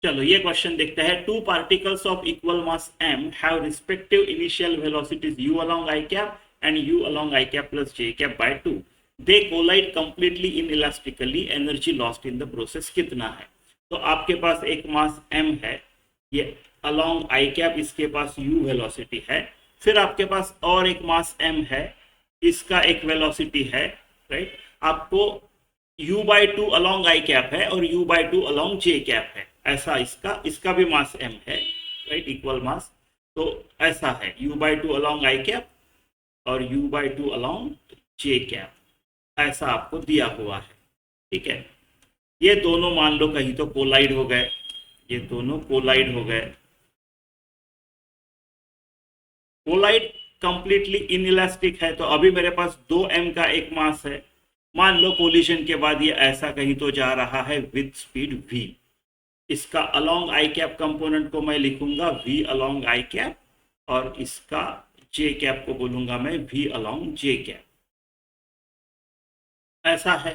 चलो ये क्वेश्चन देखते हैं। Two particles of equal mass m have respective initial velocities u along I cap and u along I cap plus j cap by 2. They collide completely inelastically, energy lost in the process कितना है? तो आपके पास एक मास m है, ये along I cap, इसके पास u velocity है। फिर आपके पास और एक मास m है, इसका एक वेलोसिटी है, राइट। आपको u by two along i cap है और u by two along j cap है। ऐसा इसका इसका भी मास m है, राइट, इक्वल मास। तो ऐसा है u by two along i cap और u by two along j cap, ऐसा आपको दिया हुआ है, ठीक है। ये दोनों मान लो कहीं तो कोलाइड हो गए, ये दोनों कोलाइड हो गए। कोलाइड कंप्लीटली इनइलास्टिक है, तो अभी मेरे पास 2m का एक मास है। मान लो कोलिजन के बाद ये ऐसा कहीं तो जा रहा है विद स्पीड v। इसका अलोंग आई कैप कंपोनेंट को मैं लिखूंगा v अलोंग आई कैप, और इसका j कैप को बोलूंगा मैं v अलोंग j कैप। ऐसा है।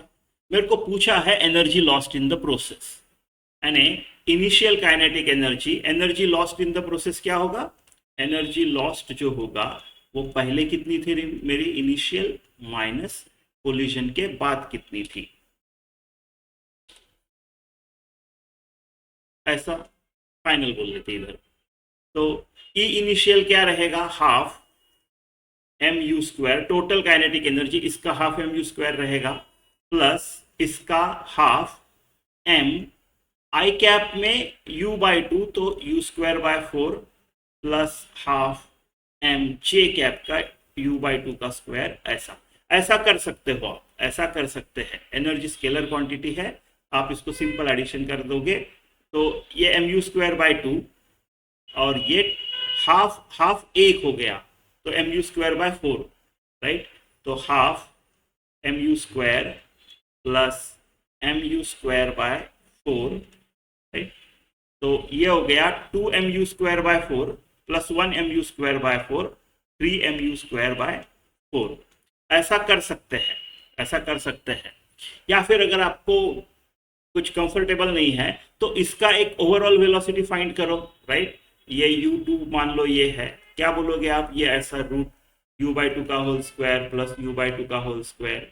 मेरे को पूछा है energy lost in the process, यानी initial kinetic energy. Energy lost in the process क्या होगा? एनर्जी लॉस्ट जो होगा वो पहले कितनी थी मेरी इनिशियल, माइनस कोलिजन के बाद कितनी थी, ऐसा फाइनल बोल देते इधर। तो ई इनिशियल क्या रहेगा? Half m u square, total kinetic energy इसका हाफ एम यू स्क्वायर रहेगा, प्लस इसका हाफ एम आई कैप में u बाई टू, तो u square by 4 plus half m j cap का u बाई टू का square. ऐसा ऐसा कर सकते हो आप, ऐसा कर सकते हैं। एनर्जी स्केलर क्वांटिटी है, आप इसको सिंपल एडिशन कर दोगे तो ये m u square by two और ये हाफ हाफ एक हो गया, तो m u square by 4, right. तो half m u square plus m u square by 4, right. तो ये हो गया 2mu square by 4 plus 1mu square by 4, 3mu square by 4। ऐसा कर सकते हैं, ऐसा कर सकते हैं। या फिर अगर आपको कुछ कंफर्टेबल नहीं है तो इसका एक ओवरऑल वेलोसिटी फाइंड करो, राइट। ये u2 मान लो ये है, क्या बोलोगे आप? ये ऐसा रूट u बाई टू का whole square plus u by two का होल स्क्वायर,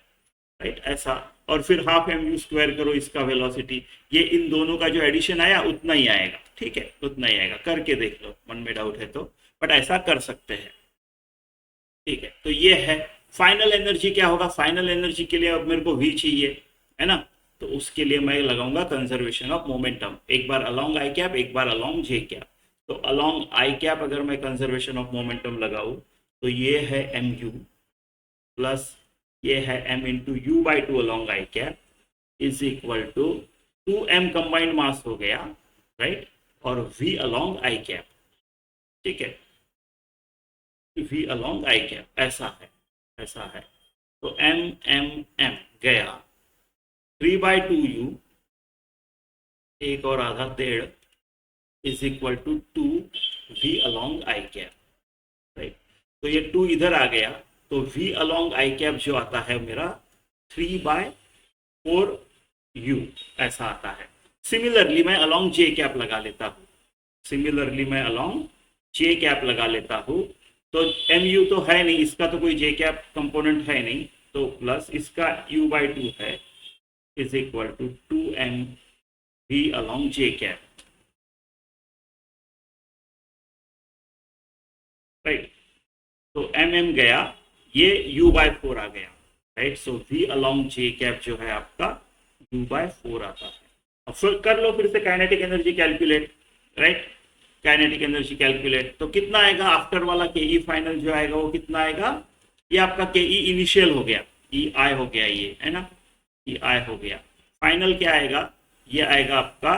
राइट, ऐसा। और फिर हाफ एम यू स्क्वायर करो इसका वेलोसिटी, ये इन दोनों का जो एडिशन आया उतना ही आएगा, ठीक है, उतना ही आएगा। करके देख लो, मन में डाउट है तो, बट ऐसा कर सकते हैं, ठीक है। तो ये है फाइनल एनर्जी। क्या होगा फाइनल एनर्जी के लिए? अब मेरे को v चाहिए, है ना, तो उसके लिए मैं लगाऊंगा कंजर्वेशन ऑफ मोमेंटम। एक बार अलोंग आई कैप, एक बार अलोंग जे कैप। तो अलोंग आई कैप अगर मैं कंजर्वेशन ऑफ मोमेंटम लगाऊं तो ये है एम यू प्लस ये है m into u by two along i cap is equal to 2m combined mass हो गया, राइट, और v अलॉन्ग आई कैप, ठीक है, v अलॉन्ग आई कैप। ऐसा है, ऐसा है। तो m m m गया 3 बाई टू यू, एक और आधा 1.5 is equal to 2 v along i cap, right. तो ये 2 इधर आ गया, तो v अलॉन्ग आई कैप जो आता है मेरा 3 बाय 4 u, ऐसा आता है। सिमिलरली मैं अलॉन्ग जे कैप लगा लेता हूँ, सिमिलरली मैं अलॉन्ग जे कैप लगा लेता हूँ। तो एम यू तो है नहीं, इसका तो कोई जे कैप कंपोनेंट है नहीं, तो प्लस इसका u बाई टू है is equal to 2m v along j cap, right. तो एम गया, ये u बाय 4 आ गया, right. So v along j cap जो है आपका u बाय 4 आता है। अब फिर कर लो फिर से kinetic energy calculate, right, kinetic energy calculate. तो कितना आएगा आफ्टर वाला के ई फाइनल जो आएगा वो कितना आएगा? ये आपका के ई इनिशियल हो गया, ई आई हो गया, ये है ना, ई आई हो गया। फाइनल क्या आएगा? ये आएगा आपका,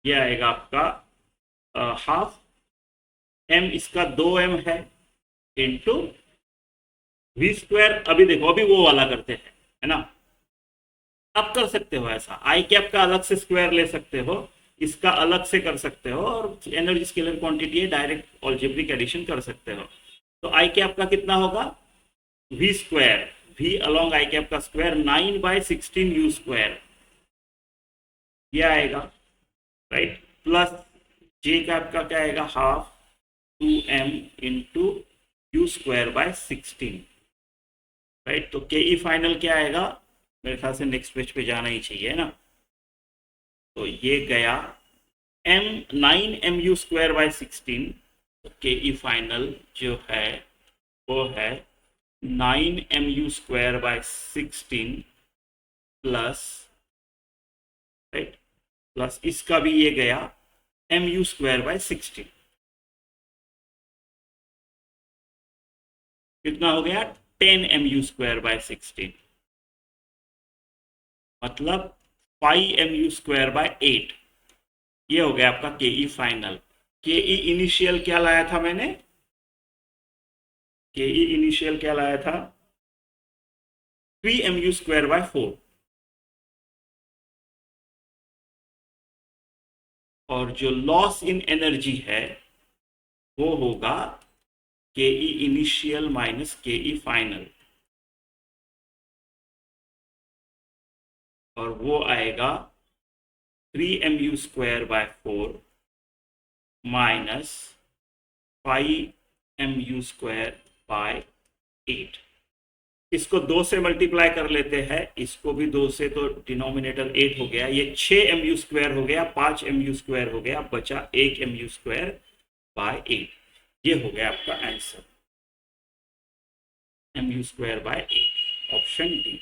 ये आएगा आपका हाफ एम, इसका 2m है, इंटू वी स्क्वायर। अभी देखो, अभी वो वाला करते हैं, है ना। अब कर सकते हो ऐसा, आई कैप का अलग से स्क्वायर ले सकते हो, इसका अलग से कर सकते हो, और एनर्जी स्केलर क्वांटिटी है, डायरेक्ट ऑलजेब्रिक एडिशन कर सकते हो। तो आई कैप का कितना होगा? V square, v along i cap का स्क्वायर 9 बाई 16 यू स्क्वायर, ये आएगा, राइट, प्लस जे कैप का क्या आएगा, half 2m into u square by 16, right. तो के ई फाइनल क्या आएगा, मेरे ख्याल से नेक्स्ट पेज पे जाना ही चाहिए ना। तो ये गया m 9mu स्क्वायर बाय 16, तो के ई फाइनल जो है वो है 9mu square by 16 plus, right, plus इसका भी ये गया mu स्क्वायर बाय 16, कितना हो गया 10mu स्क्वायर बाय 16, मतलब 5mu स्क्वायर बाय 8। ये हो गया आपका के ई फाइनल। के ई इनिशियल क्या लाया था मैंने, के ई इनिशियल क्या लाया था 3mu स्क्वायर बाय 4, और जो लॉस इन एनर्जी है वो होगा के ई इनिशियल माइनस के ई फाइनल, और वो आएगा 3mu square by 4 minus 5mu square by 8। इसको 2 से मल्टीप्लाई कर लेते हैं, इसको भी 2 से, तो डिनोमिनेटर 8 हो गया, ये 6mu स्क्वायर हो गया, 5mu स्क्वायर हो गया, बचा 1mu स्क्वायर बाय 8। ये हो गया आपका answer mu square by 8, option D.